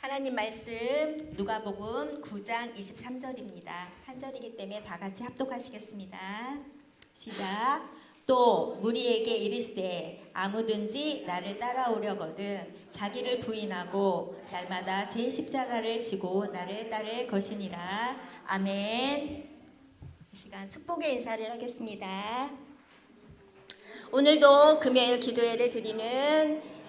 하나님 말씀 누가복음 9장 23절입니다. 한 절이기 때문에 다 같이 합독하시겠습니다. 시작. 또 무리에게 이르시되 아무든지 나를 따라오려거든 자기를 부인하고 날마다 제 십자가를 지고 나를 따를 것이니라. 아멘. 이 시간 축복의 인사를 하겠습니다. 오늘도 금요일 기도회를 드리는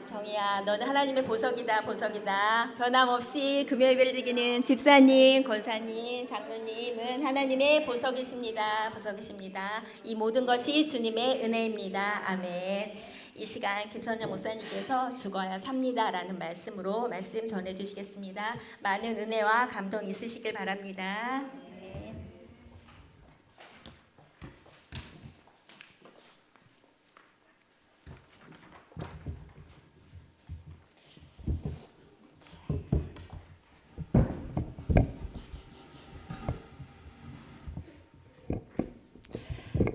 정희야, 너는 하나님의 보석이다, 보석이다. 변함없이 금요일을 드리는 집사님, 권사님, 장로님은 하나님의 보석이십니다, 보석이십니다. 이 모든 것이 주님의 은혜입니다. 아멘. 이 시간 김선영 목사님께서 죽어야 삽니다라는 말씀으로 말씀 전해주시겠습니다. 많은 은혜와 감동 있으시길 바랍니다.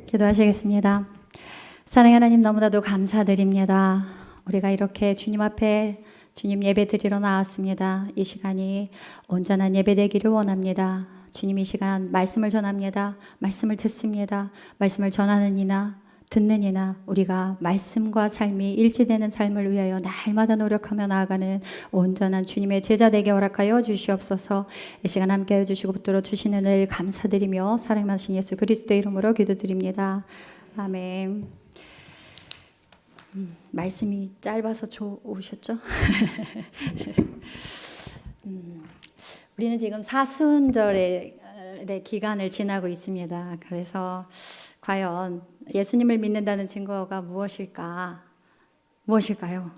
기도하시겠습니다. 사랑하는 하나님, 너무나도 감사드립니다. 우리가 이렇게 주님 앞에 주님 예배 드리러 나왔습니다. 이 시간이 온전한 예배 되기를 원합니다. 주님, 이 시간 말씀을 전합니다. 말씀을 듣습니다. 말씀을 전하는 이나 듣는 이나 우리가 말씀과 삶이 일치되는 삶을 위하여 날마다 노력하며 나아가는 온전한 주님의 제자 되게 허락하여 주시옵소서. 이 시간 함께해 주시고 붙들어 주시는 을 감사드리며 사랑하신 예수 그리스도의 이름으로 기도드립니다. 아멘. 말씀이 짧아서 좋으셨죠? 우리는 지금 사순절의 기간을 지나고 있습니다. 그래서 과연 예수님을 믿는다는 증거가 무엇일까? 무엇일까요?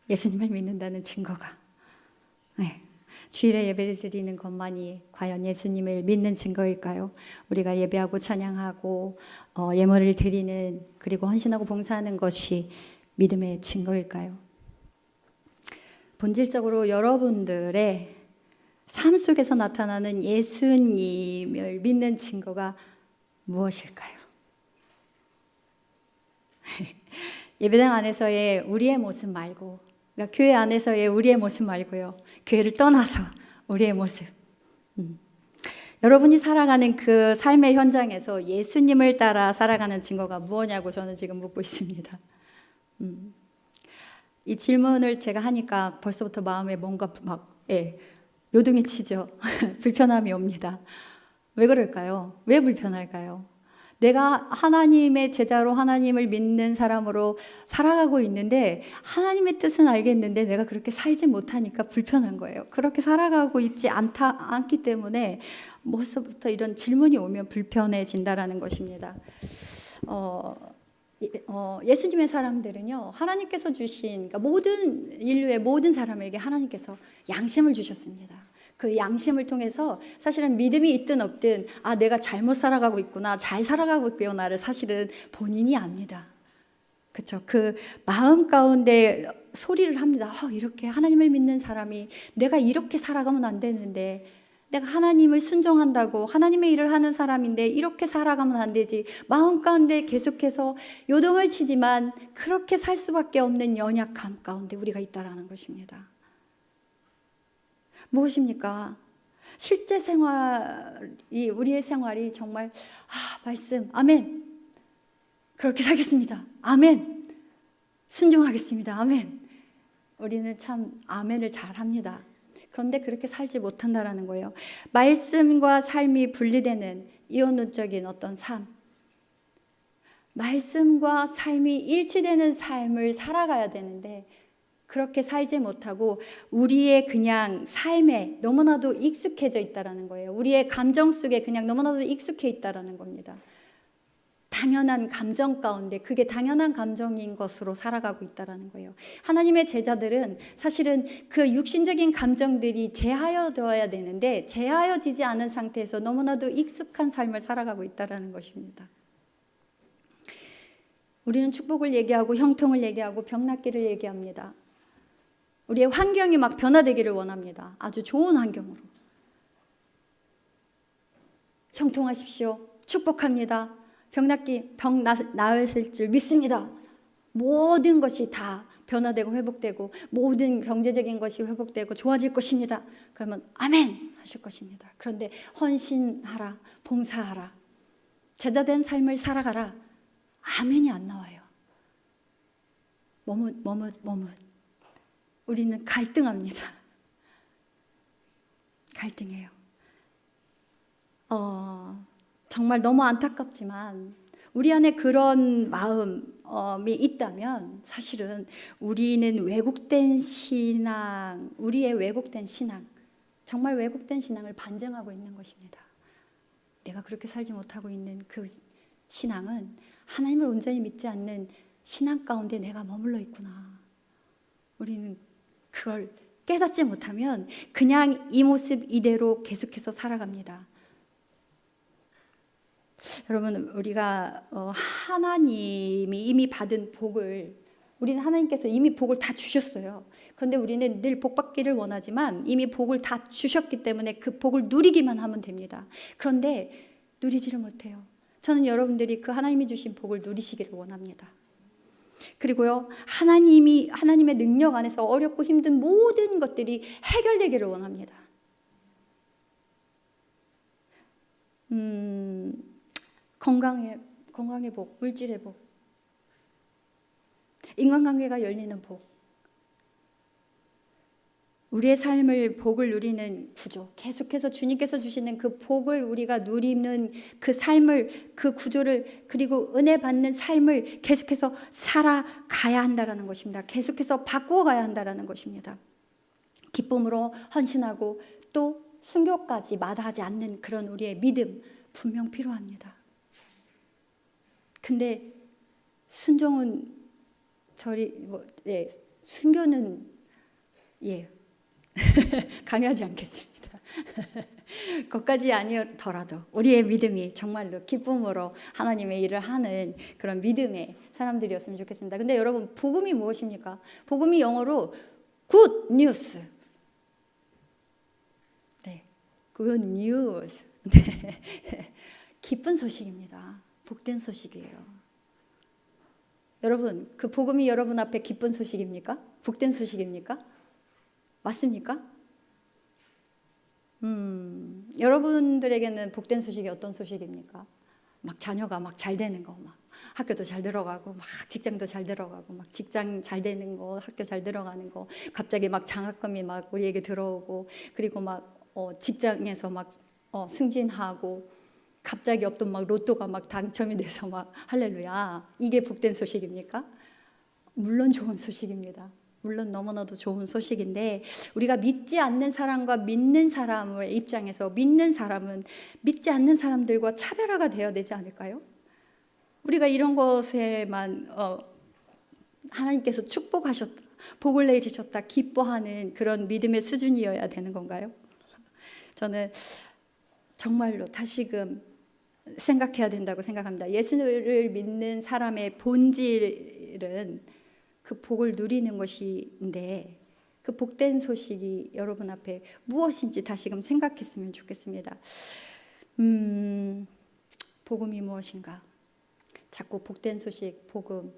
예수님을 믿는다는 증거가. 네. 주일에 예배를 드리는 것만이 과연 예수님을 믿는 증거일까요? 우리가 예배하고 찬양하고 예물을 드리는 그리고 헌신하고 봉사하는 것이 믿음의 증거일까요? 본질적으로 여러분들의 삶 속에서 나타나는 예수님을 믿는 증거가 무엇일까요? 예배당 안에서의 우리의 모습 말고, 그러니까 교회 안에서의 우리의 모습 말고요, 교회를 떠나서 우리의 모습. 여러분이 살아가는 그 삶의 현장에서 예수님을 따라 살아가는 증거가 무엇냐고 저는 지금 묻고 있습니다. 이 질문을 제가 하니까 벌써부터 마음에 뭔가 요동이 치죠. 불편함이 옵니다. 왜 그럴까요? 왜 불편할까요? 내가 하나님의 제자로 하나님을 믿는 사람으로 살아가고 있는데 하나님의 뜻은 알겠는데 내가 그렇게 살지 못하니까 불편한 거예요. 그렇게 살아가고 있지 않기 때문에 벌써부터 이런 질문이 오면 불편해진다라는 것입니다. 예수님의 사람들은요, 하나님께서 주신, 그러니까 모든 인류의 모든 사람에게 하나님께서 양심을 주셨습니다. 그 양심을 통해서 사실은 믿음이 있든 없든 내가 잘못 살아가고 있구나, 잘 살아가고 있구나를 사실은 본인이 압니다. 그렇죠? 그 마음 가운데 소리를 합니다. 이렇게 하나님을 믿는 사람이 내가 이렇게 살아가면 안 되는데, 내가 하나님을 순종한다고 하나님의 일을 하는 사람인데 이렇게 살아가면 안 되지. 마음 가운데 계속해서 요동을 치지만 그렇게 살 수밖에 없는 연약함 가운데 우리가 있다라는 것입니다. 무엇입니까? 실제 생활이, 우리의 생활이 정말 말씀, 아멘, 그렇게 살겠습니다, 아멘, 순종하겠습니다, 아멘. 우리는 참 아멘을 잘합니다. 그런데 그렇게 살지 못한다라는 거예요. 말씀과 삶이 분리되는 이혼적인 어떤 삶, 말씀과 삶이 일치되는 삶을 살아가야 되는데 그렇게 살지 못하고 우리의 그냥 삶에 너무나도 익숙해져 있다라는 거예요. 우리의 감정 속에 그냥 너무나도 익숙해 있다라는 겁니다. 당연한 감정 가운데 그게 당연한 감정인 것으로 살아가고 있다라는 거예요. 하나님의 제자들은 사실은 그 육신적인 감정들이 제하여져야 되는데 제하여지지 않은 상태에서 너무나도 익숙한 삶을 살아가고 있다라는 것입니다. 우리는 축복을 얘기하고 형통을 얘기하고 병낫기를 얘기합니다. 우리의 환경이 막 변화되기를 원합니다. 아주 좋은 환경으로. 형통하십시오. 축복합니다. 병 나으실 줄 믿습니다. 모든 것이 다 변화되고 회복되고 모든 경제적인 것이 회복되고 좋아질 것입니다. 그러면 아멘 하실 것입니다. 그런데 헌신하라, 봉사하라, 제자된 삶을 살아가라, 아멘이 안 나와요. 머뭇 우리는 갈등합니다. 갈등해요. 정말 너무 안타깝지만 우리 안에 그런 마음이 있다면 사실은 우리는 왜곡된 신앙, 우리의 왜곡된 신앙, 정말 왜곡된 신앙을 반증하고 있는 것입니다. 내가 그렇게 살지 못하고 있는 그 신앙은 하나님을 온전히 믿지 않는 신앙 가운데 내가 머물러 있구나. 우리는 그걸 깨닫지 못하면 그냥 이 모습 이대로 계속해서 살아갑니다. 여러분, 우리가 하나님이 이미 받은 복을, 우리는 하나님께서 이미 복을 다 주셨어요. 그런데 우리는 늘 복 받기를 원하지만 이미 복을 다 주셨기 때문에 그 복을 누리기만 하면 됩니다. 그런데 누리지를 못해요. 저는 여러분들이 그 하나님이 주신 복을 누리시기를 원합니다. 그리고요, 하나님의 능력 안에서 어렵고 힘든 모든 것들이 해결되기를 원합니다. 건강의 복, 물질의 복, 인간관계가 열리는 복, 우리의 삶을 복을 누리는 구조, 계속해서 주님께서 주시는 그 복을 우리가 누리는 그 삶을, 그 구조를, 그리고 은혜 받는 삶을 계속해서 살아가야 한다는 것입니다. 계속해서 바꾸어가야 한다는 것입니다. 기쁨으로 헌신하고 또 순교까지 마다하지 않는 그런 우리의 믿음 분명 필요합니다. 근데 순종은 순교는 강요하지 않겠습니다. 그것까지 아니더라도 우리의 믿음이 정말로 기쁨으로 하나님의 일을 하는 그런 믿음의 사람들이었으면 좋겠습니다. 근데 여러분, 복음이 무엇입니까? 복음이 영어로 good news. good news. 기쁜 소식입니다. 복된 소식이에요. 여러분, 그 복음이 여러분 앞에 기쁜 소식입니까? 복된 소식입니까? 맞습니까? 여러분들에게는 복된 소식이 어떤 소식입니까? 막 자녀가 막 잘 되는 거, 막 학교도 잘 들어가고, 막 직장도 잘 들어가고, 막 직장 잘 되는 거, 학교 잘 들어가는 거, 갑자기 막 장학금이 막 우리에게 들어오고, 그리고 막 직장에서 막 승진하고, 갑자기 없던 막 로또가 막 당첨이 돼서 막 할렐루야. 이게 복된 소식입니까? 물론 좋은 소식입니다. 물론 너무나도 좋은 소식인데, 우리가 믿지 않는 사람과 믿는 사람의 입장에서 믿는 사람은 믿지 않는 사람들과 차별화가 되어야 되지 않을까요? 우리가 이런 것에만 하나님께서 축복하셨다, 복을 내주셨다, 기뻐하는 그런 믿음의 수준이어야 되는 건가요? 저는 정말로 다시금 생각해야 된다고 생각합니다. 예수를 믿는 사람의 본질은 그 복을 누리는 것인데, 그 복된 소식이 여러분 앞에 무엇인지 다시금 생각했으면 좋겠습니다. 복음이 무엇인가? 자꾸 복된 소식, 복음,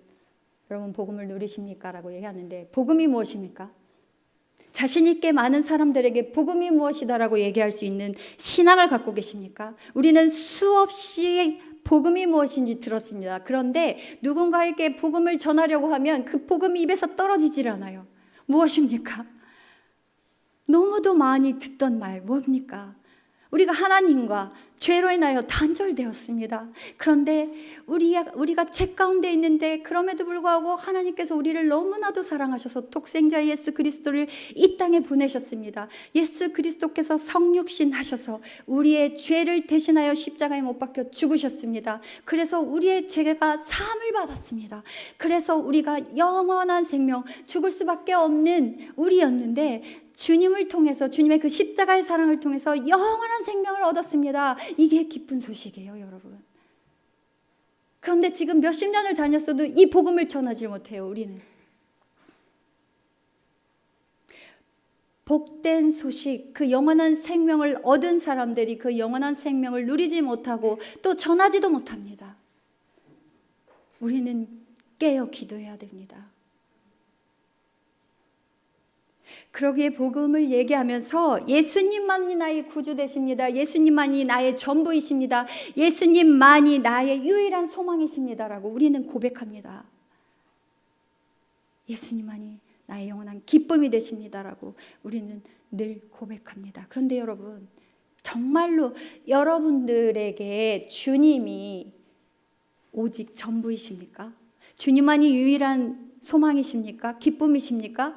여러분 복음을 누리십니까? 라고 얘기하는데, 복음이 무엇입니까? 자신 있게 많은 사람들에게 복음이 무엇이다라고 얘기할 수 있는 신앙을 갖고 계십니까? 우리는 수없이 복음이 무엇인지 들었습니다. 그런데 누군가에게 복음을 전하려고 하면 그 복음이 입에서 떨어지질 않아요. 무엇입니까? 너무도 많이 듣던 말 뭡니까? 우리가 하나님과 죄로 인하여 단절되었습니다. 그런데 우리가 죄 가운데 있는데, 그럼에도 불구하고 하나님께서 우리를 너무나도 사랑하셔서 독생자 예수 그리스도를 이 땅에 보내셨습니다. 예수 그리스도께서 성육신 하셔서 우리의 죄를 대신하여 십자가에 못 박혀 죽으셨습니다. 그래서 우리의 죄가 사함을 받았습니다. 그래서 우리가 영원한 생명, 죽을 수밖에 없는 우리였는데, 주님을 통해서, 주님의 그 십자가의 사랑을 통해서 영원한 생명을 얻었습니다. 이게 기쁜 소식이에요, 여러분. 그런데 지금 몇십 년을 다녔어도 이 복음을 전하지 못해요, 우리는. 복된 소식, 그 영원한 생명을 얻은 사람들이 그 영원한 생명을 누리지 못하고 또 전하지도 못합니다. 우리는 깨어 기도해야 됩니다. 그러기에 복음을 얘기하면서 예수님만이 나의 구주 되십니다. 예수님만이 나의 전부이십니다. 예수님만이 나의 유일한 소망이십니다라고 우리는 고백합니다. 예수님만이 나의 영원한 기쁨이 되십니다라고 우리는 늘 고백합니다. 그런데 여러분, 정말로 여러분들에게 주님이 오직 전부이십니까? 주님만이 유일한 소망이십니까? 기쁨이십니까?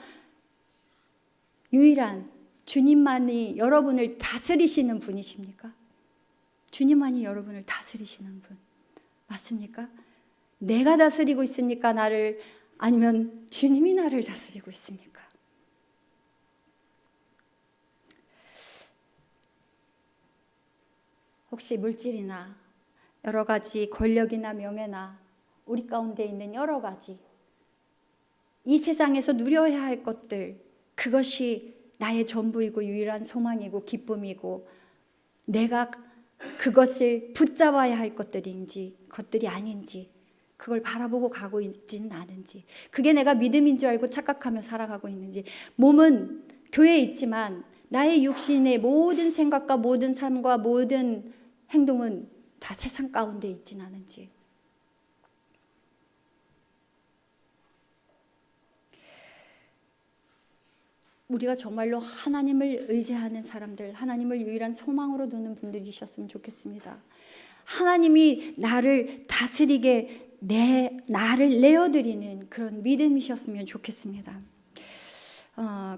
유일한 주님만이 여러분을 다스리시는 분이십니까? 주님만이 여러분을 다스리시는 분 맞습니까? 내가 다스리고 있습니까? 나를, 아니면 주님이 나를 다스리고 있습니까? 혹시 물질이나 여러 가지 권력이나 명예나 우리 가운데 있는 여러 가지 이 세상에서 누려야 할 것들, 그것이 나의 전부이고 유일한 소망이고 기쁨이고 내가 그것을 붙잡아야 할 것들이 아닌지, 그걸 바라보고 가고 있지는 않은지, 그게 내가 믿음인 줄 알고 착각하며 살아가고 있는지, 몸은 교회에 있지만 나의 육신의 모든 생각과 모든 삶과 모든 행동은 다 세상 가운데 있지는 않은지. 우리가 정말로 하나님을 의지하는 사람들, 하나님을 유일한 소망으로 두는 분들이셨으면 좋겠습니다. 하나님이 나를 다스리게 나를 내어드리는 그런 믿음이셨으면 좋겠습니다.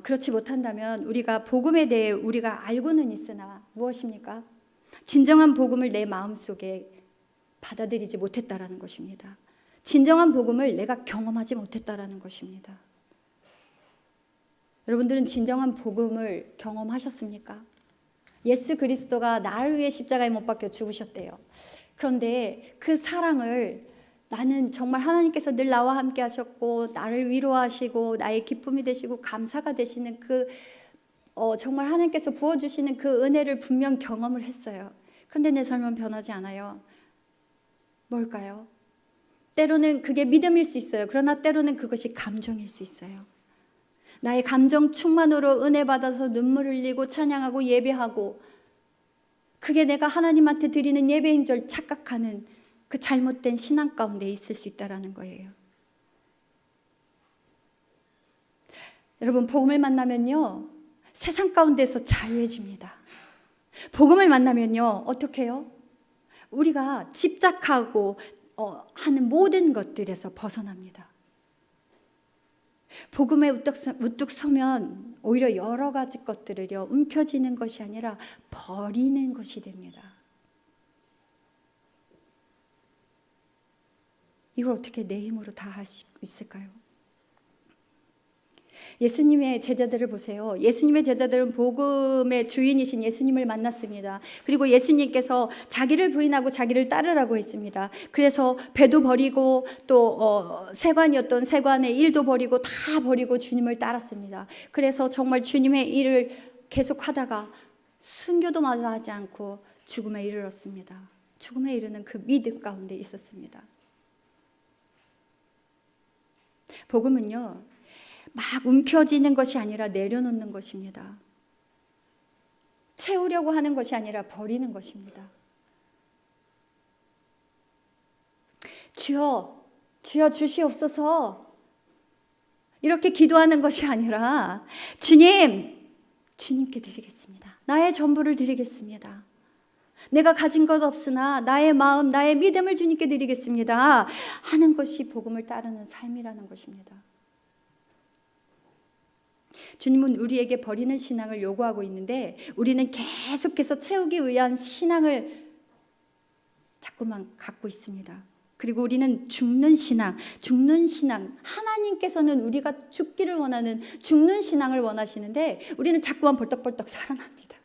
그렇지 못한다면 우리가 복음에 대해 우리가 알고는 있으나 무엇입니까? 진정한 복음을 내 마음속에 받아들이지 못했다라는 것입니다. 진정한 복음을 내가 경험하지 못했다라는 것입니다. 여러분들은 진정한 복음을 경험하셨습니까? 예수 그리스도가 나를 위해 십자가에 못 박혀 죽으셨대요. 그런데 그 사랑을 나는 정말 하나님께서 늘 나와 함께 하셨고 나를 위로하시고 나의 기쁨이 되시고 감사가 되시는 그 정말 하나님께서 부어주시는 그 은혜를 분명 경험을 했어요. 그런데 내 삶은 변하지 않아요. 뭘까요? 때로는 그게 믿음일 수 있어요. 그러나 때로는 그것이 감정일 수 있어요. 나의 감정 충만으로 은혜 받아서 눈물 흘리고 찬양하고 예배하고, 그게 내가 하나님한테 드리는 예배인 줄 착각하는 그 잘못된 신앙 가운데 있을 수 있다는 거예요. 여러분, 복음을 만나면요 세상 가운데서 자유해집니다. 복음을 만나면요 어떻게 해요? 우리가 집착하고 하는 모든 것들에서 벗어납니다. 복음에 우뚝 서면 오히려 여러 가지 것들을요 움켜쥐는 것이 아니라 버리는 것이 됩니다. 이걸 어떻게 내 힘으로 다 할 수 있을까요? 예수님의 제자들을 보세요. 예수님의 제자들은 복음의 주인이신 예수님을 만났습니다. 그리고 예수님께서 자기를 부인하고 자기를 따르라고 했습니다. 그래서 배도 버리고 또 세관이었던 세관의 일도 버리고 다 버리고 주님을 따랐습니다. 그래서 정말 주님의 일을 계속하다가 순교도 마저 하지 않고 죽음에 이르렀습니다. 죽음에 이르는 그 믿음 가운데 있었습니다. 복음은요 막 움켜쥐는 것이 아니라 내려놓는 것입니다. 채우려고 하는 것이 아니라 버리는 것입니다. 주여, 주여 주시옵소서 이렇게 기도하는 것이 아니라 주님께 드리겠습니다. 나의 전부를 드리겠습니다. 내가 가진 것 없으나 나의 마음, 나의 믿음을 주님께 드리겠습니다 하는 것이 복음을 따르는 삶이라는 것입니다. 주님은 우리에게 버리는 신앙을 요구하고 있는데 우리는 계속해서 채우기 위한 신앙을 자꾸만 갖고 있습니다. 그리고 우리는 죽는 신앙, 하나님께서는 우리가 죽기를 원하는 죽는 신앙을 원하시는데 우리는 자꾸만 벌떡벌떡 살아납니다.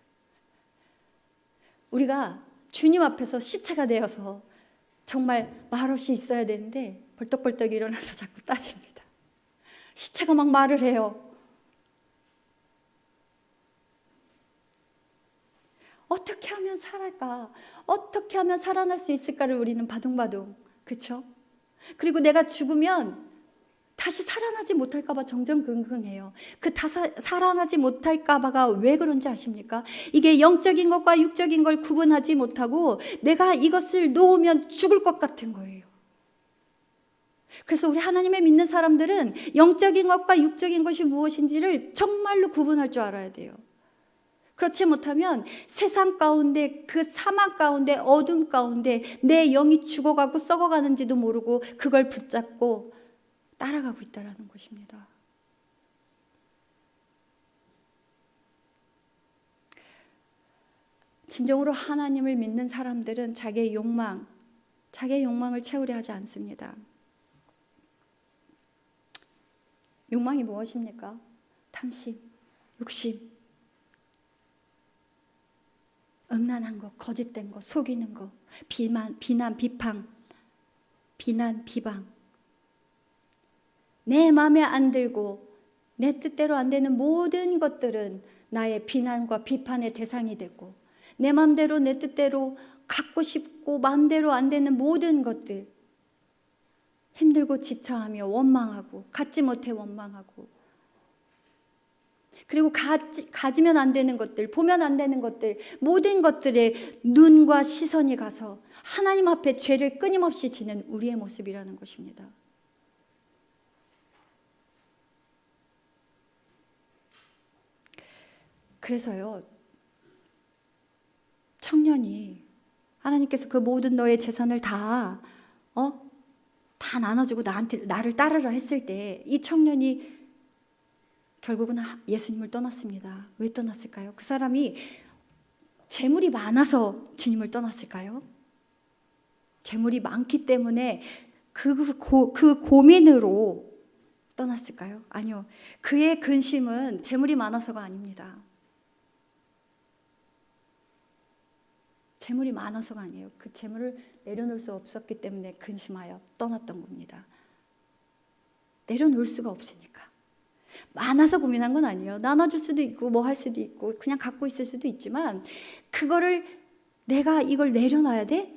우리가 주님 앞에서 시체가 되어서 정말 말없이 있어야 되는데 벌떡벌떡 일어나서 자꾸 따집니다. 시체가 막 말을 해요. 어떻게 하면 살아갈까? 어떻게 하면 살아날 수 있을까를 우리는 바둥바둥, 그렇죠? 그리고 내가 죽으면 다시 살아나지 못할까봐 정정긍긍해요. 그 살아나지 못할까봐가 왜 그런지 아십니까? 이게 영적인 것과 육적인 걸 구분하지 못하고 내가 이것을 놓으면 죽을 것 같은 거예요. 그래서 우리 하나님의 믿는 사람들은 영적인 것과 육적인 것이 무엇인지를 정말로 구분할 줄 알아야 돼요. 그렇지 못하면 세상 가운데, 그 사막 가운데, 어둠 가운데 내 영이 죽어가고 썩어가는지도 모르고 그걸 붙잡고 따라가고 있다는 것입니다. 진정으로 하나님을 믿는 사람들은 자기의 욕망을 채우려 하지 않습니다. 욕망이 무엇입니까? 탐심, 욕심, 음란한 것, 거짓된 것, 속이는 것, 비난, 비방, 내 마음에 안 들고 내 뜻대로 안 되는 모든 것들은 나의 비난과 비판의 대상이 되고, 내 마음대로 내 뜻대로 갖고 싶고 마음대로 안 되는 모든 것들, 힘들고 지쳐하며 원망하고, 갖지 못해 원망하고, 그리고 가지면 안 되는 것들, 보면 안 되는 것들, 모든 것들에 눈과 시선이 가서 하나님 앞에 죄를 끊임없이 지는 우리의 모습이라는 것입니다. 그래서요, 청년이 하나님께서 그 모든 너의 재산을 다 나눠주고 나를 따르라 했을 때 이 청년이 결국은 예수님을 떠났습니다. 왜 떠났을까요? 그 사람이 재물이 많아서 주님을 떠났을까요? 재물이 많기 때문에 그 고민으로 떠났을까요? 아니요. 그의 근심은 재물이 많아서가 아닙니다. 재물이 많아서가 아니에요. 그 재물을 내려놓을 수 없었기 때문에 근심하여 떠났던 겁니다. 내려놓을 수가 없으니까. 많아서 고민한 건 아니에요. 나눠줄 수도 있고 뭐 할 수도 있고 그냥 갖고 있을 수도 있지만, 그거를 내가 이걸 내려놔야 돼?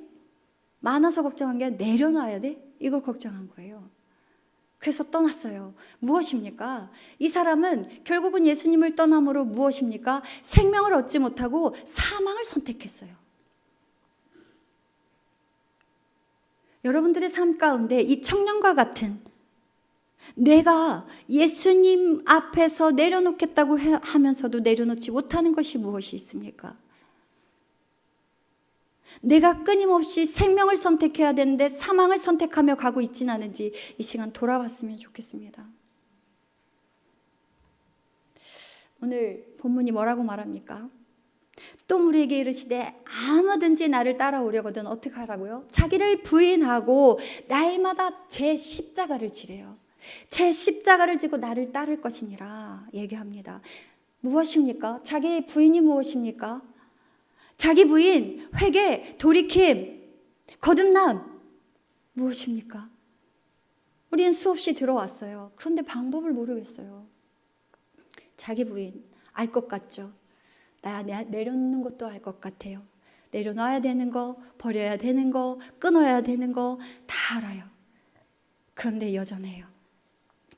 많아서 걱정한 게 아니라 내려놔야 돼? 이걸 걱정한 거예요. 그래서 떠났어요. 무엇입니까? 이 사람은 결국은 예수님을 떠남으로 무엇입니까? 생명을 얻지 못하고 사망을 선택했어요. 여러분들의 삶 가운데 이 청년과 같은, 내가 예수님 앞에서 내려놓겠다고 하면서도 내려놓지 못하는 것이 무엇이 있습니까? 내가 끊임없이 생명을 선택해야 되는데 사망을 선택하며 가고 있지는 않은지 이 시간 돌아봤으면 좋겠습니다. 오늘 본문이 뭐라고 말합니까? 또 우리에게 이르시되 아무든지 나를 따라오려거든 어떻게 하라고요? 자기를 부인하고 날마다 제 십자가를 지래요. 제 십자가를 지고 나를 따를 것이니라 얘기합니다. 무엇입니까? 자기 부인이 무엇입니까? 자기 부인, 회개, 돌이킴, 거듭남 무엇입니까? 우리는 수없이 들어왔어요. 그런데 방법을 모르겠어요. 자기 부인 알 것 같죠? 나 내려놓는 것도 알 것 같아요. 내려놔야 되는 거, 버려야 되는 거, 끊어야 되는 거 다 알아요. 그런데 여전해요.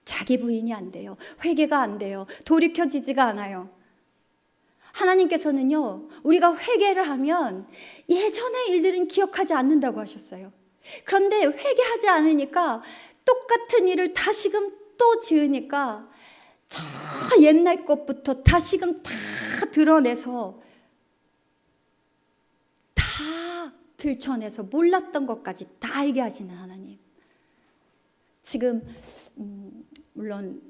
자기 부인이 안 돼요. 회개가 안 돼요. 돌이켜지지가 않아요. 하나님께서는요, 우리가 회개를 하면 예전의 일들은 기억하지 않는다고 하셨어요. 그런데 회개하지 않으니까 똑같은 일을 다시금 또 지으니까 저 옛날 것부터 다시금 다 드러내서 다 들춰내서 몰랐던 것까지 다 알게 하시는 하나님. 지금 물론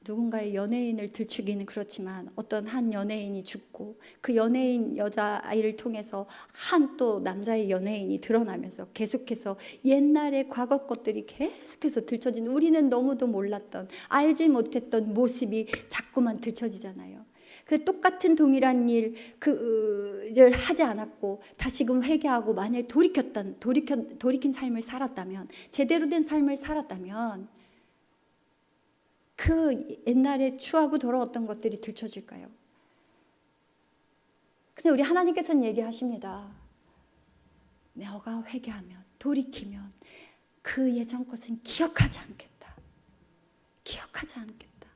누군가의 연예인을 들추기는 그렇지만 어떤 한 연예인이 죽고 그 연예인 여자아이를 통해서 한 또 남자의 연예인이 드러나면서 계속해서 옛날의 과거 것들이 계속해서 들춰지는, 우리는 너무도 몰랐던, 알지 못했던 모습이 자꾸만 들춰지잖아요. 그 똑같은 동일한 일을 하지 않았고 다시금 회개하고 만약에 돌이킨 삶을 살았다면, 제대로 된 삶을 살았다면 그 옛날에 추하고 돌아왔던 것들이 들춰질까요? 근데 우리 하나님께서는 얘기하십니다. 너가 회개하면, 돌이키면 그 예전 것은 기억하지 않겠다. 기억하지 않겠다.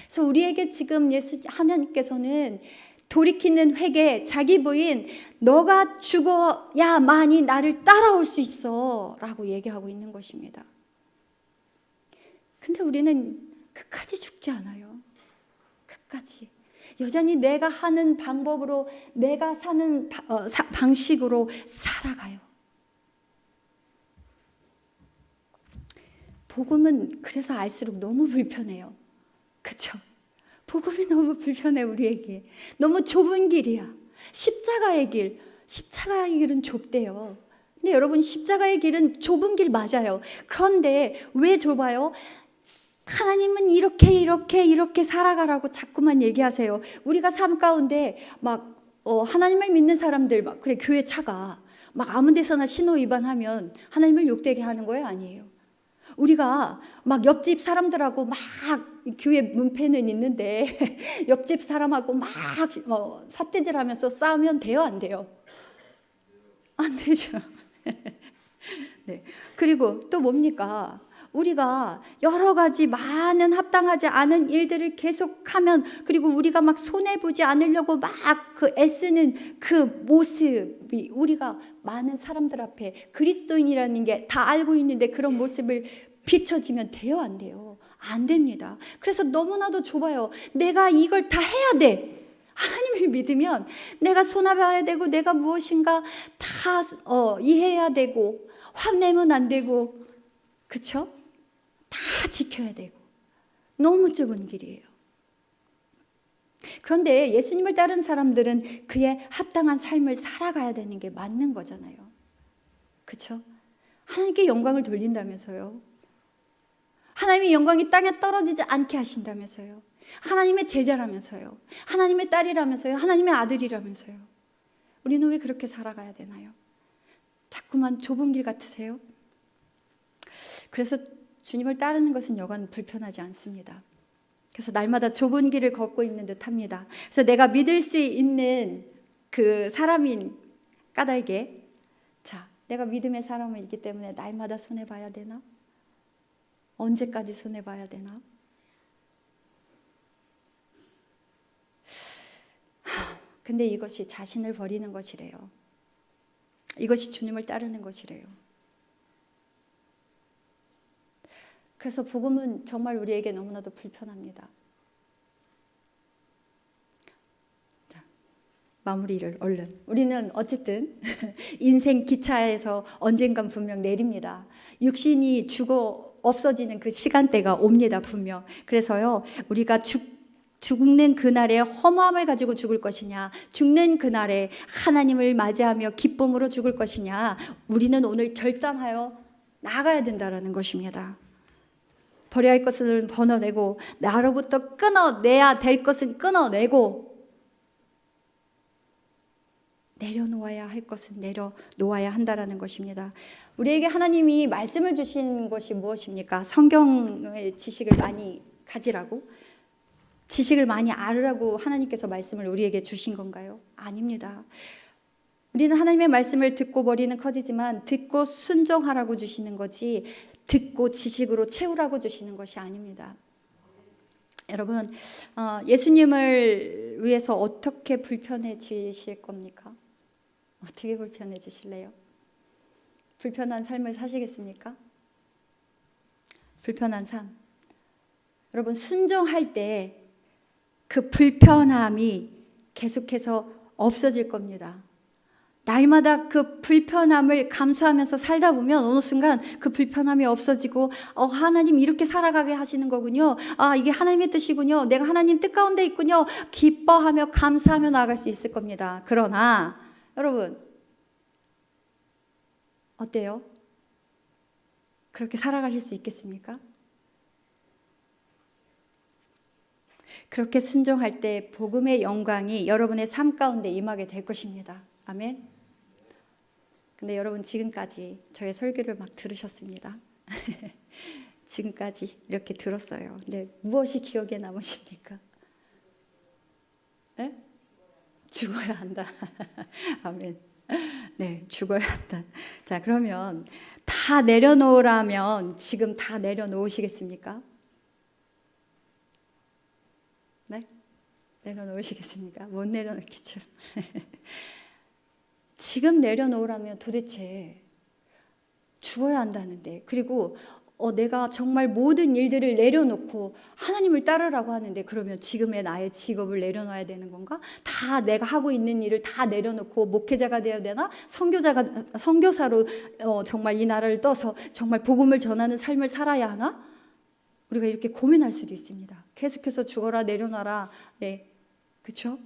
그래서 우리에게 지금 하나님께서는 돌이키는 회개, 자기 부인, 너가 죽어야만이 나를 따라올 수 있어 라고 얘기하고 있는 것입니다. 근데 우리는 끝까지 죽지 않아요. 끝까지. 여전히 내가 하는 방법으로, 내가 사는 방식으로 살아가요. 복음은 그래서 알수록 너무 불편해요. 그렇죠? 복음이 너무 불편해 우리에게. 너무 좁은 길이야. 십자가의 길은 좁대요. 근데 여러분, 십자가의 길은 좁은 길 맞아요. 그런데 왜 좁아요? 하나님은 이렇게 살아가라고 자꾸만 얘기하세요. 우리가 삶 가운데 막 하나님을 믿는 사람들 막 그래 교회 차가 막 아무 데서나 신호 위반하면 하나님을 욕되게 하는 거예요? 아니에요. 우리가 막 옆집 사람들하고 막 교회 문패는 있는데 옆집 사람하고 막 삿대질하면서 싸우면 돼요? 안 돼요? 안 되죠. 네. 그리고 또 뭡니까? 우리가 여러 가지 많은 합당하지 않은 일들을 계속하면, 그리고 우리가 막 손해보지 않으려고 막 그 애쓰는 그 모습이 우리가 많은 사람들 앞에 그리스도인이라는 게 다 알고 있는데 그런 모습을 비춰지면 돼요? 안 돼요? 안 됩니다. 그래서 너무나도 좁아요. 내가 이걸 다 해야 돼. 하나님을 믿으면 내가 손해봐야 되고 내가 무엇인가 다 이해해야 되고 화내면 안 되고, 그렇죠? 다 지켜야 되고 너무 좁은 길이에요. 그런데 예수님을 따르는 사람들은 그에 합당한 삶을 살아가야 되는 게 맞는 거잖아요. 그렇죠? 하나님께 영광을 돌린다면서요. 하나님의 영광이 땅에 떨어지지 않게 하신다면서요. 하나님의 제자라면서요. 하나님의 딸이라면서요. 하나님의 아들이라면서요. 우리는 왜 그렇게 살아가야 되나요? 자꾸만 좁은 길 같으세요? 그래서 주님을 따르는 것은 여간 불편하지 않습니다. 그래서 날마다 좁은 길을 걷고 있는 듯 합니다. 그래서 내가 믿을 수 있는 그 사람인 까닭에, 자, 내가 믿음의 사람이기 때문에 날마다 손해봐야 되나? 언제까지 손해봐야 되나? 근데 이것이 자신을 버리는 것이래요. 이것이 주님을 따르는 것이래요. 그래서 복음은 정말 우리에게 너무나도 불편합니다. 자, 마무리를 얼른. 우리는 어쨌든 인생 기차에서 언젠간 분명 내립니다. 육신이 죽어 없어지는 그 시간대가 옵니다, 분명. 그래서요, 우리가 죽는 그날에 허무함을 가지고 죽을 것이냐, 죽는 그날에 하나님을 맞이하며 기쁨으로 죽을 것이냐, 우리는 오늘 결단하여 나가야 된다라는 것입니다. 버려야 할 것은 버려내고, 나로부터 끊어내야 될 것은 끊어내고, 내려놓아야 할 것은 내려놓아야 한다라는 것입니다. 우리에게 하나님이 말씀을 주신 것이 무엇입니까? 성경의 지식을 많이 가지라고, 지식을 많이 알으라고 하나님께서 말씀을 우리에게 주신 건가요? 아닙니다. 우리는 하나님의 말씀을 듣고 머리는 커지지만 듣고 순종하라고 주시는 거지, 듣고 지식으로 채우라고 주시는 것이 아닙니다. 여러분, 예수님을 위해서 어떻게 불편해지실 겁니까? 어떻게 불편해지실래요? 불편한 삶을 사시겠습니까? 불편한 삶. 여러분, 순종할 때 그 불편함이 계속해서 없어질 겁니다. 날마다 그 불편함을 감수하면서 살다 보면 어느 순간 그 불편함이 없어지고, 하나님 이렇게 살아가게 하시는 거군요. 이게 하나님의 뜻이군요. 내가 하나님 뜻 가운데 있군요. 기뻐하며 감사하며 나아갈 수 있을 겁니다. 그러나 여러분, 어때요? 그렇게 살아가실 수 있겠습니까? 그렇게 순종할 때 복음의 영광이 여러분의 삶 가운데 임하게 될 것입니다. 아멘. 근데 여러분, 지금까지 저의 설교를 막 들으셨습니다. 지금까지 이렇게 들었어요. 근데 무엇이 기억에 남으십니까? 네? 죽어야 한다. 아멘. 네, 죽어야 한다. 자, 그러면 다 내려놓으라면 지금 다 내려놓으시겠습니까? 내려놓으시겠습니까? 못 내려놓겠죠. 지금 내려놓으라면 도대체 죽어야 한다는데, 그리고 내가 정말 모든 일들을 내려놓고 하나님을 따르라고 하는데, 그러면 지금의 나의 직업을 내려놔야 되는 건가? 다 내가 하고 있는 일을 다 내려놓고 목회자가 되어야 되나? 선교사로 정말 이 나라를 떠서 정말 복음을 전하는 삶을 살아야 하나? 우리가 이렇게 고민할 수도 있습니다. 계속해서 죽어라, 내려놔라. 네, 그렇죠?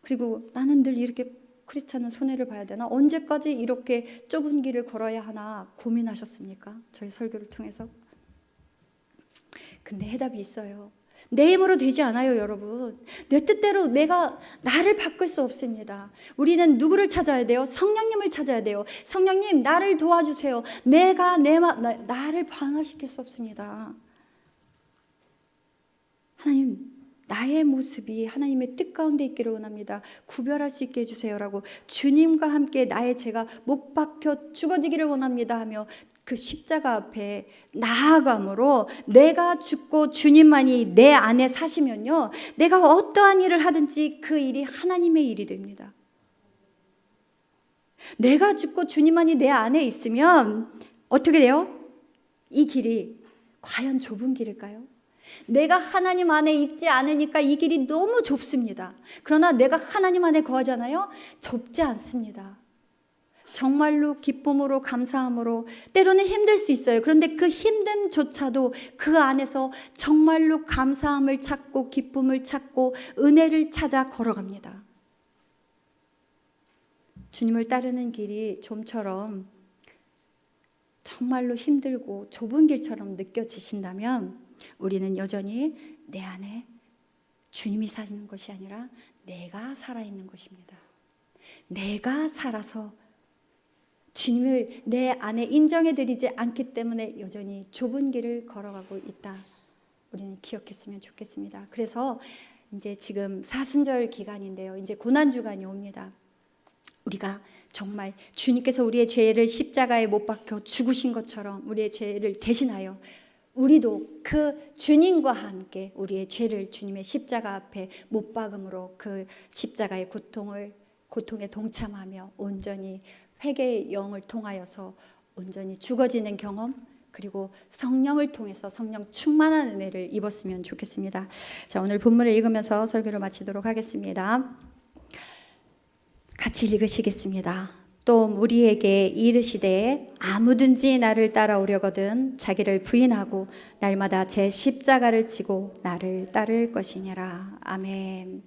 그리고 나는 늘 이렇게 크리스찬은 손해를 봐야 되나? 언제까지 이렇게 좁은 길을 걸어야 하나 고민하셨습니까? 저희 설교를 통해서. 근데 해답이 있어요. 내 힘으로 되지 않아요, 여러분. 내 뜻대로 내가 나를 바꿀 수 없습니다. 우리는 누구를 찾아야 돼요? 성령님을 찾아야 돼요. 성령님, 나를 도와주세요. 내가 나를 변화시킬 수 없습니다. 하나님, 나의 모습이 하나님의 뜻 가운데 있기를 원합니다. 구별할 수 있게 해주세요라고 주님과 함께 나의 죄가 못 박혀 죽어지기를 원합니다 하며 그 십자가 앞에 나아감으로 내가 죽고 주님만이 내 안에 사시면요, 내가 어떠한 일을 하든지 그 일이 하나님의 일이 됩니다. 내가 죽고 주님만이 내 안에 있으면 어떻게 돼요? 이 길이 과연 좁은 길일까요? 내가 하나님 안에 있지 않으니까 이 길이 너무 좁습니다. 그러나 내가 하나님 안에 거하잖아요. 좁지 않습니다. 정말로 기쁨으로 감사함으로 때로는 힘들 수 있어요. 그런데 그 힘듦조차도 그 안에서 정말로 감사함을 찾고 기쁨을 찾고 은혜를 찾아 걸어갑니다. 주님을 따르는 길이 좀처럼 정말로 힘들고 좁은 길처럼 느껴지신다면 우리는 여전히 내 안에 주님이 사시는 것이 아니라 내가 살아있는 것입니다. 내가 살아서 주님을 내 안에 인정해드리지 않기 때문에 여전히 좁은 길을 걸어가고 있다. 우리는 기억했으면 좋겠습니다. 그래서 이제 지금 사순절 기간인데요. 이제 고난주간이 옵니다. 우리가 정말 주님께서 우리의 죄를 십자가에 못 박혀 죽으신 것처럼 우리의 죄를 대신하여 우리도 그 주님과 함께 우리의 죄를 주님의 십자가 앞에 못 박음으로 그 십자가의 고통에 동참하며 온전히 회개의 영을 통하여서 온전히 죽어지는 경험, 그리고 성령을 통해서 성령 충만한 은혜를 입었으면 좋겠습니다. 자, 오늘 본문을 읽으면서 설교를 마치도록 하겠습니다. 같이 읽으시겠습니다. 또 우리에게 이르시되 아무든지 나를 따라오려거든 자기를 부인하고 날마다 제 십자가를 지고 나를 따를 것이니라. 아멘.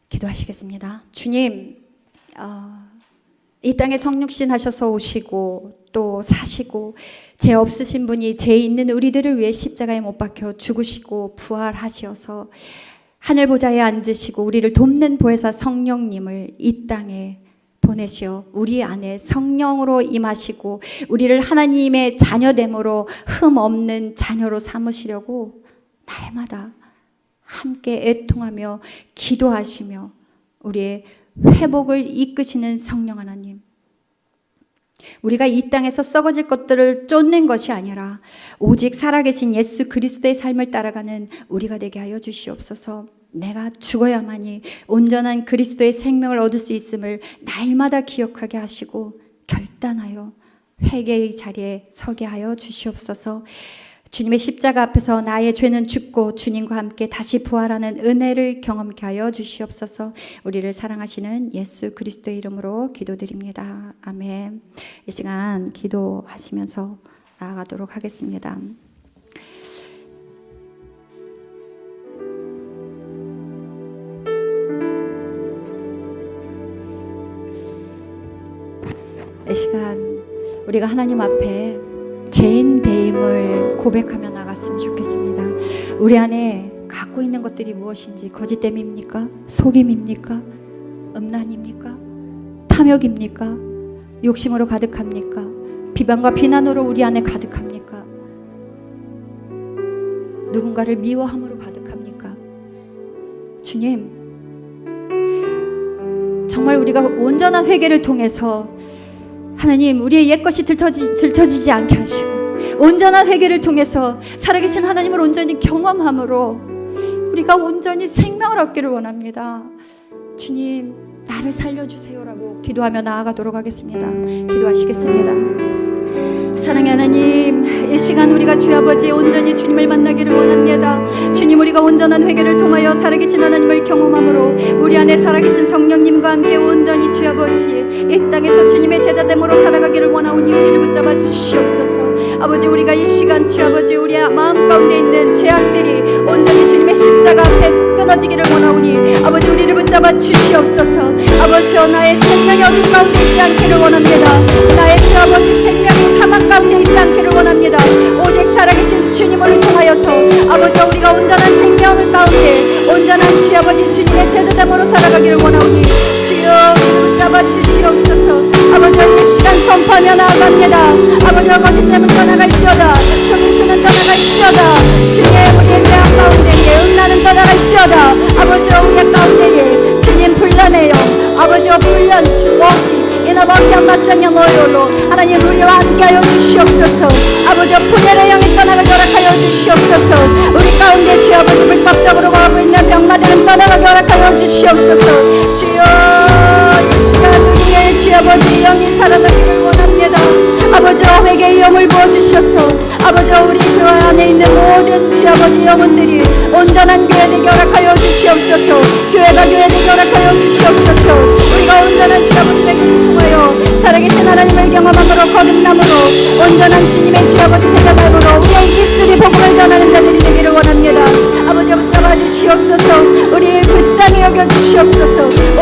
기도하시겠습니다. 주님, 이 땅에 성육신 하셔서 오시고 또 사시고 죄 없으신 분이 죄 있는 우리들을 위해 십자가에 못 박혀 죽으시고 부활하셔서 하늘 보좌에 앉으시고 우리를 돕는 보혜사 성령님을 이 땅에 보내시어 우리 안에 성령으로 임하시고 우리를 하나님의 자녀됨으로 흠 없는 자녀로 삼으시려고 날마다 함께 애통하며 기도하시며 우리의 회복을 이끄시는 성령 하나님, 우리가 이 땅에서 썩어질 것들을 쫓는 것이 아니라 오직 살아계신 예수 그리스도의 삶을 따라가는 우리가 되게 하여 주시옵소서. 내가 죽어야만이 온전한 그리스도의 생명을 얻을 수 있음을 날마다 기억하게 하시고 결단하여 회개의 자리에 서게 하여 주시옵소서. 주님의 십자가 앞에서 나의 죄는 죽고 주님과 함께 다시 부활하는 은혜를 경험케 하여 주시옵소서. 우리를 사랑하시는 예수 그리스도의 이름으로 기도드립니다. 아멘. 이 시간 기도하시면서 나아가도록 하겠습니다. 이 시간 우리가 하나님 앞에 죄인 대임을 고백하며 나갔으면 좋겠습니다. 우리 안에 갖고 있는 것들이 무엇인지, 거짓됨입니까? 속임입니까? 음란입니까? 탐욕입니까? 욕심으로 가득합니까? 비방과 비난으로 우리 안에 가득합니까? 누군가를 미워함으로 가득합니까? 주님, 정말 우리가 온전한 회개를 통해서 하나님, 우리의 옛것이 들춰지지 않게 하시고 온전한 회개를 통해서 살아계신 하나님을 온전히 경험함으로 우리가 온전히 생명을 얻기를 원합니다. 주님, 나를 살려주세요라고 기도하며 나아가도록 하겠습니다. 기도하시겠습니다. 사랑의 하나님, 이 시간 우리가 주 아버지 온전히 주님을 만나기를 원합니다. 주님, 우리가 온전한 회개를 통하여 살아계신 하나님을 경험함으로 우리 안에 살아계신 성령님과 함께 온전히 주 아버지 이 땅에서 주님의 제자됨으로 살아가기를 원하오니 우리를 붙잡아 주시옵소서. 아버지, 우리가 이 시간 주 아버지 우리 마음 가운데 있는 죄악들이 온전히 주님의 십자가 앞에 끊어지기를 원하오니 아버지 우리를 붙잡아 주시옵소서. 아버지여, 나의 생명이 어둠 가운데 있지 않기를 원합니다. 나의 주 아버지 생명이 사망 가운데 있지 않기를 원합니다. 오직 살아계신 주님을 통하여서 아버지여, 우리가 온전한 생명 가운데 온전한 주 아버지 주님의 제자됨으로 살아가기를 원하오니 주여 우리를 붙잡아 주시옵소서. 아버지여, 이 시간 선포하며 나아갑니다. 아버지여, 거짓 때문 떠나갈지어다, 속임수는 떠나갈지어다, 주님 우리의 죄악 가운데에 음란은 떠나갈지어다. 아버지여, 우리의 가운데에 주님 불러내요. 아버지여, 불러 주옵시 이너밖에 안 맞서냐 너희로 하나님 우리와 함께하여 주시옵소서. 아버지여, 분열의 영이 떠나가게 허락하여 주시옵소서. 우리 가운데 주 아버지 불법적으로 거하고 있는 병마들은 떠나가게 허락하여 주시옵소서. 주여, 이 시간 우리의 주 아버지 영이 살아나기를 원합니다. 아버지여, 회개의 영을 부어주셔서 아버지여, 우리 그 안에 있는 모든 주 아버지 영혼들이 온전한 교회 되게 허락하여 주시옵소서. 교회가 교회 되게 허락하여 주시옵소서. 우리가 온전한 주 아버지 되게 통하여 살아계신 하나님을 경험함으로 거듭남으로 온전한 주님의 주 아버지 제자됨으로 우리의 입술이 복음을 전하는 자들이 되기를 원합니다. 아버지여, 붙잡아 주시옵소서. 우리 불쌍히 여겨 주시옵소서.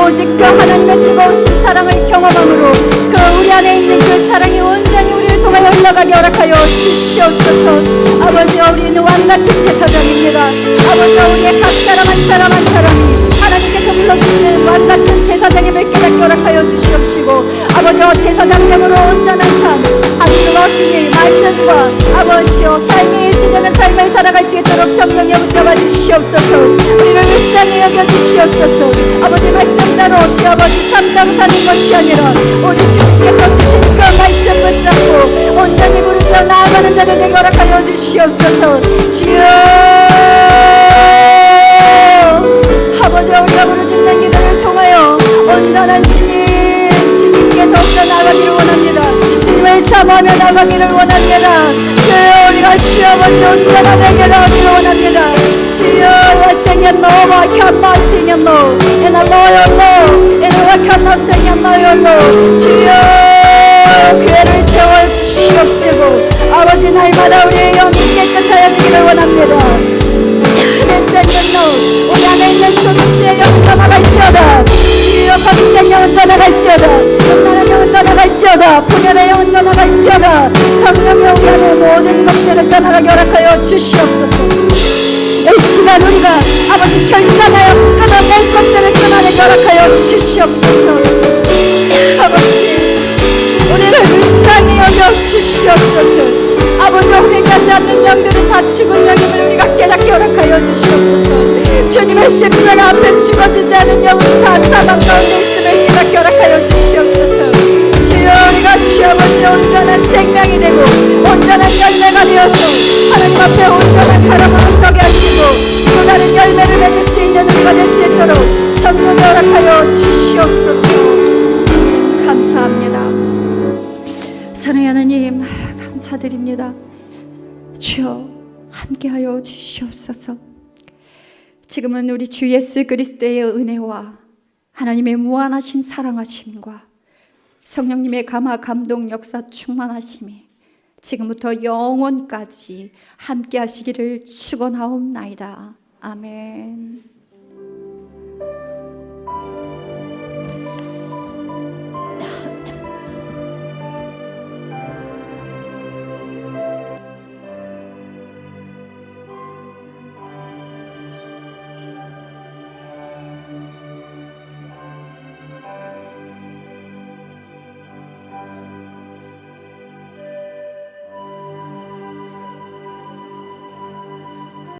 오직 그 하나님의 뜨거우신 사랑을 경험함으로 그 우리 안에 있는 그 사랑이 온전히 우리를 통하여 흘러가게 허락하여 주시옵소서. 아버지여, 우리는 왕같은 제사장입니다. 아버지여, 우리의 각 사람 한 사람 한 사람이 하나님께서 불러주시는 왕같은 제사장임을 깨닫게 허락하여 주시옵시고 아버지여, 제사장됨으로 온전한 삶 하늘과 주님 말씀과 아버지여 삶이 일치되는 삶을 살아갈 수 있도록 성령에 붙잡아 주시옵소서. 우리를 불쌍히 여겨 주시옵소서. 아버지 말씀대로 주 아버지 삶당 사는 것이 아니라 오직 주님께서 주신 그 말씀 붙잡고 온전히 부르짖어 나아가는 자들 되게 허락하여 주시옵소서. 주여, 아버지여, 우리가 부르짖는 기도를 통하여 온전한 주님께 더욱더 나아가기를 원합니다. 주님을 사모하며 나아가기를 원합니다. 주여, 우리가 주 아버지 온전한 회개를 하기를 원합니다. 주여, jag säger no, vad kan man säga no? En av loyal en vad kan man säga no? 주여, 교회를 세워주시옵시고 아버지 날마다 우리의 영이 깨끗하여지기를 원합니다. 우리 안에 있는 소금의 영은 떠나갈지어다. 주여, 거짓된 영은 떠나갈지어다. 음란한 영은 떠나갈지어다. 분열의 영은 떠나갈지어다. 성령의 우리 안에 모든 것들을 떠나가게 허락하여 주시옵소서. 이 시간 우리가 아버지 결단하여 끊어낼 것들을 끊어내게 허락하여 주시옵소서. 아버지, 우리를 불쌍히 여겨 주시옵소서. 아버지, 회개하지 않는 영들은 다 죽은 영임을 우리가 깨닫게 허락하여 주시옵소서. 주님의 십자가 앞에 죽어지지 않은 영은 다 사망 가운데 있음을 깨닫게 허락하여 주시옵소서. 주여, 우리가 주 아버지 온전한 생명이 되고 온전한 열매가 되어서 하나님 앞에 온전한 사람으로 서게 하시고 또 다른 열매를 맺을 수 있는 우리가 될 수 있도록 성령이 허락하여 주시옵소서. 감사합니다. 사랑의 하나님, 감사드립니다. 주여, 함께하여 주시옵소서. 지금은 우리 주 예수 그리스도의 은혜와 하나님의 무한하신 사랑하심과 성령님의 감화 감동 역사 충만하심이 지금부터 영원까지 함께하시기를 축원하옵나이다. 아멘.